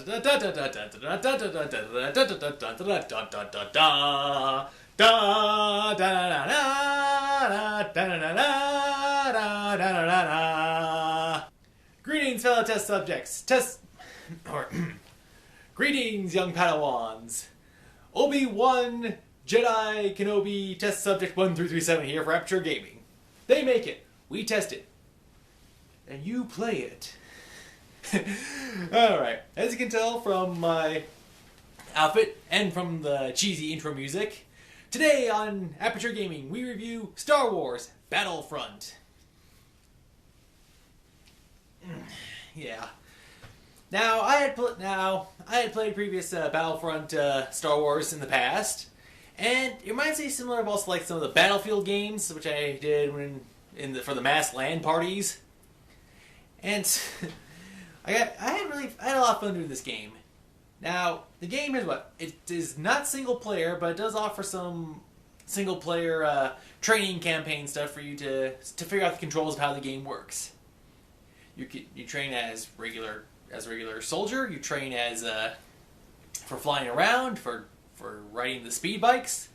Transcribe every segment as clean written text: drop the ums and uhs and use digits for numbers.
Greetings, fellow test subjects. Greetings, young Padawans. Obi-Wan Jedi Kenobi test subject 1337 here for Aperture Gaming. They make it. We test it. And you play it. Alright, as you can tell from my outfit and from the cheesy intro music, today on Aperture Gaming we review Star Wars Battlefront. Yeah. Now I had played previous Battlefront Star Wars in the past, and it reminds me similar of also like some of the Battlefield games, which I did for the mass LAN parties. And I had a lot of fun doing this game. Now the game is it is not single player, but it does offer some single player training campaign stuff for you to figure out the controls of how the game works. You train as regular soldier. You train as for flying around, for riding the speed bikes.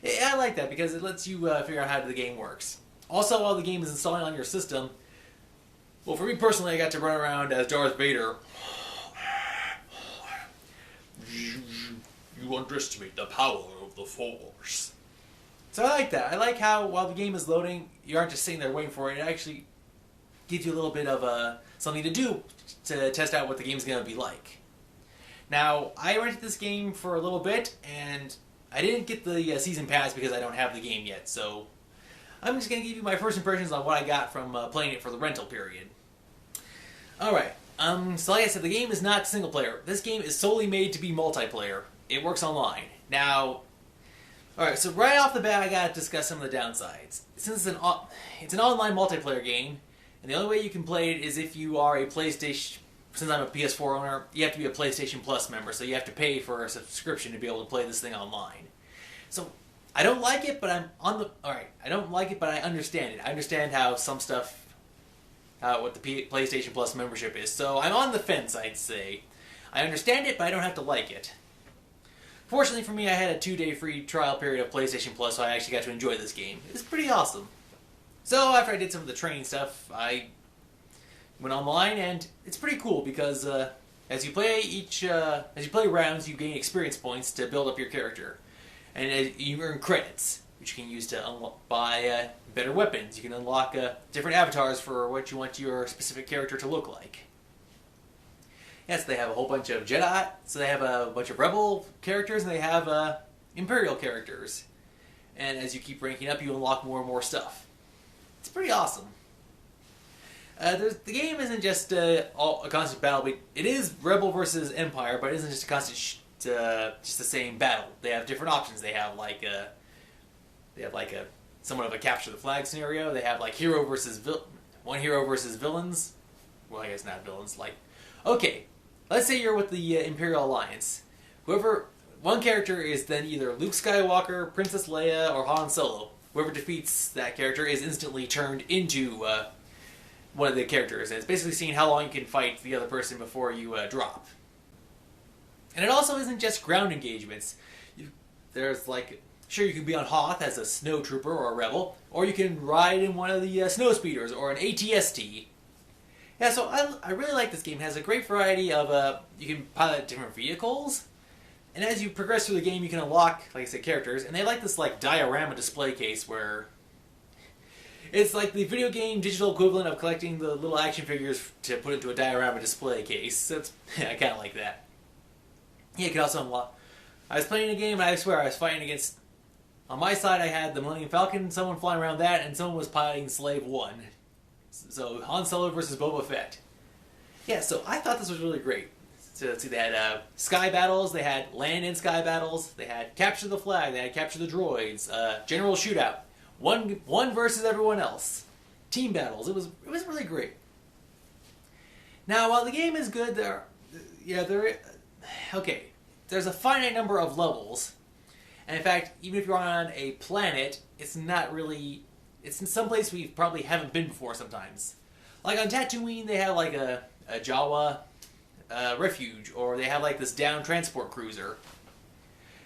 I like that because it lets you figure out how the game works. Also, while the game is installing on your system, well, for me personally, I got to run around as Darth Vader. You underestimate the power of the Force. So I like that. I like how while the game is loading, you aren't just sitting there waiting for it. It actually gives you a little bit of something to do to test out what the game's going to be like. Now, I rented this game for a little bit, and I didn't get the season pass because I don't have the game yet, so I'm just going to give you my first impressions on what I got from playing it for the rental period. Alright, so like I said, the game is not single player. This game is solely made to be multiplayer. It works online. Now, alright, so right off the bat I got to discuss some of the downsides. Since it's an online multiplayer game, and the only way you can play it is if you are a PlayStation. Since I'm a PS4 owner, you have to be a PlayStation Plus member, so you have to pay for a subscription to be able to play this thing online. So I don't like it, but I don't like it, but I understand it. I understand how some stuff, what the PlayStation Plus membership is. So I'm on the fence, I'd say. I understand it, but I don't have to like it. Fortunately for me, I had a 2-day free trial period of PlayStation Plus, so I actually got to enjoy this game. It was pretty awesome. So after I did some of the training stuff, I went online, and it's pretty cool because as you play rounds, you gain experience points to build up your character, and you earn credits, which you can use to buy better weapons. You can unlock different avatars for what you want your specific character to look like. Yes, they have a whole bunch of Jedi, so they have a bunch of Rebel characters, and they have Imperial characters. And as you keep ranking up, you unlock more and more stuff. It's pretty awesome. The game isn't just a constant battle, but it is Rebel versus Empire, but it isn't just a constant just the same battle. They have different options. They have like a somewhat of a capture the flag scenario. They have like one hero versus villains. Well, I guess not villains. Like, okay, let's say you're with the Imperial Alliance. One character is then either Luke Skywalker, Princess Leia, or Han Solo. Whoever defeats that character is instantly turned into one of the characters, and it's basically seeing how long you can fight the other person before you drop. And it also isn't just ground engagements. There's like, sure, you can be on Hoth as a snow trooper or a rebel, or you can ride in one of the snow speeders or an ATST. Yeah, so I really like this game. It has a great variety of you can pilot different vehicles, and as you progress through the game, you can unlock, like I said, characters, and they like this like diorama display case where it's like the video game digital equivalent of collecting the little action figures to put into a diorama display case. I kind of like that. Yeah, you can also unlock. I was playing a game, and I swear I was fighting against. On my side, I had the Millennium Falcon, someone flying around that, and someone was piloting Slave 1. So Han Solo versus Boba Fett. Yeah, so I thought this was really great. So let's see, they had sky battles, they had land and sky battles, they had capture the flag, they had capture the droids, general shootout. One versus everyone else. Team battles. It was really great. Now, while the game is good, there's a finite number of levels. And in fact, even if you're on a planet, it's in some place we probably haven't been before sometimes. Like on Tatooine, they have like a Jawa refuge, or they have like this down transport cruiser.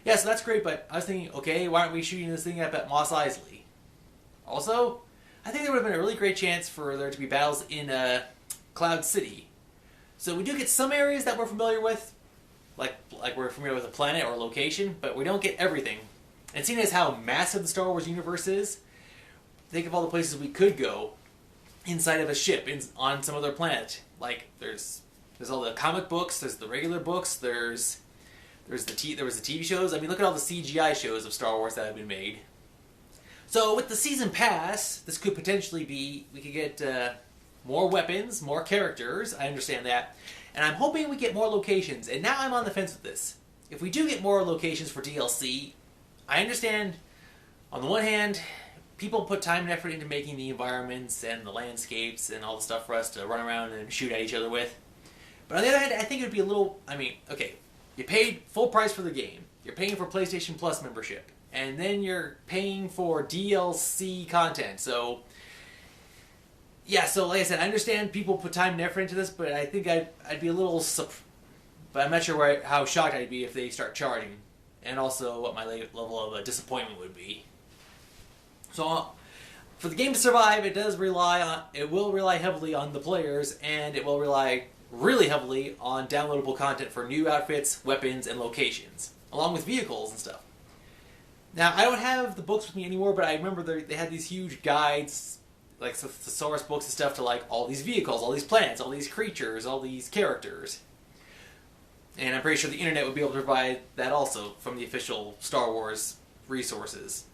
Yeah, so that's great, but I was thinking, okay, why aren't we shooting this thing up at Mos Eisley? Also, I think there would have been a really great chance for there to be battles in Cloud City. So we do get some areas that we're familiar with, like we're familiar with a planet or a location, but we don't get everything. And seeing as how massive the Star Wars universe is, think of all the places we could go inside of a ship on some other planet. Like there's all the comic books, there's the regular books, there was the TV shows. I mean, look at all the CGI shows of Star Wars that have been made. So with the season pass, this could potentially be, we could get more weapons, more characters. I understand that, and I'm hoping we get more locations. And now I'm on the fence with this. If we do get more locations for DLC, I understand. On the one hand, people put time and effort into making the environments and the landscapes and all the stuff for us to run around and shoot at each other with. But on the other hand, I think it would be a little... I mean, okay, you paid full price for the game. You're paying for PlayStation Plus membership. And then you're paying for DLC content. So, yeah, so like I said, I understand people put time and effort into this, but I think I'd be a little... But I'm not sure how shocked I'd be if they start charging. And also what my level of disappointment would be. So, for the game to survive, it will rely heavily on the players, and it will rely really heavily on downloadable content for new outfits, weapons, and locations, along with vehicles and stuff. Now, I don't have the books with me anymore, but I remember they had these huge guides, like thesaurus books and stuff, to like all these vehicles, all these planets, all these creatures, all these characters. And I'm pretty sure the internet would be able to provide that also from the official Star Wars resources.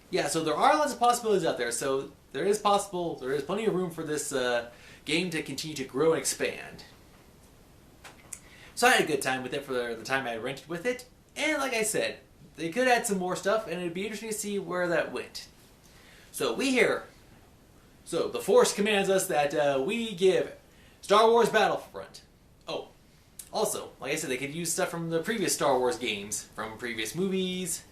Yeah, so there are lots of possibilities out there. So there is plenty of room for this game to continue to grow and expand. So I had a good time with it for the time I rented with it. And like I said, they could add some more stuff, and it'd be interesting to see where that went. So the Force commands us that we give Star Wars Battlefront. Oh, also, like I said, they could use stuff from the previous Star Wars games, from previous movies,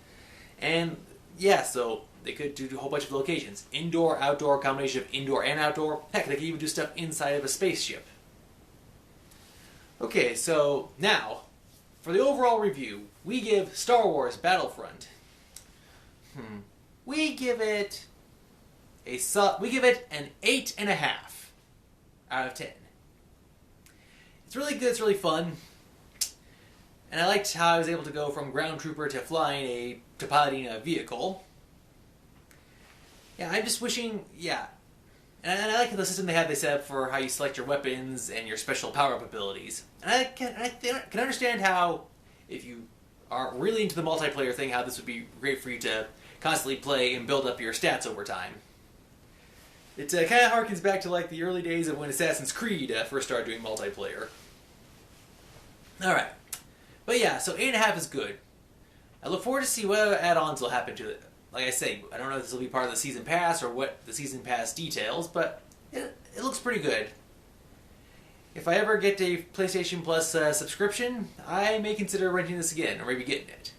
and yeah, so they could do a whole bunch of locations. Indoor, outdoor, combination of indoor and outdoor. Heck, they could even do stuff inside of a spaceship. Okay, so now, for the overall review, we give Star Wars Battlefront. We give it an 8.5 out of 10. It's really good, it's really fun. And I liked how I was able to go from ground trooper to piloting a vehicle. Yeah, I'm just wishing, yeah. And I like the system they set up for how you select your weapons and your special power-up abilities. And I can understand how, if you are really into the multiplayer thing, how this would be great for you to constantly play and build up your stats over time. It kind of harkens back to like the early days of when Assassin's Creed first started doing multiplayer. Alright. But yeah, so 8.5 is good. I look forward to see what other add-ons will happen to it. Like I say, I don't know if this will be part of the Season Pass or what the Season Pass details, but it looks pretty good. If I ever get a PlayStation Plus subscription, I may consider renting this again, or maybe getting it.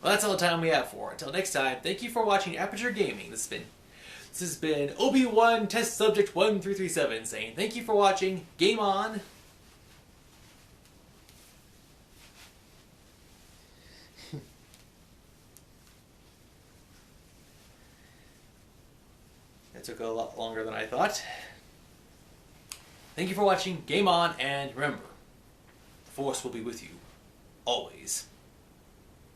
Well, that's all the time we have for. Until next time, thank you for watching Aperture Gaming. This has been Obi-Wan Test Subject 1337 saying thank you for watching. Game on. That took a lot longer than I thought. Thank you for watching. Game on, and remember, the Force will be with you always.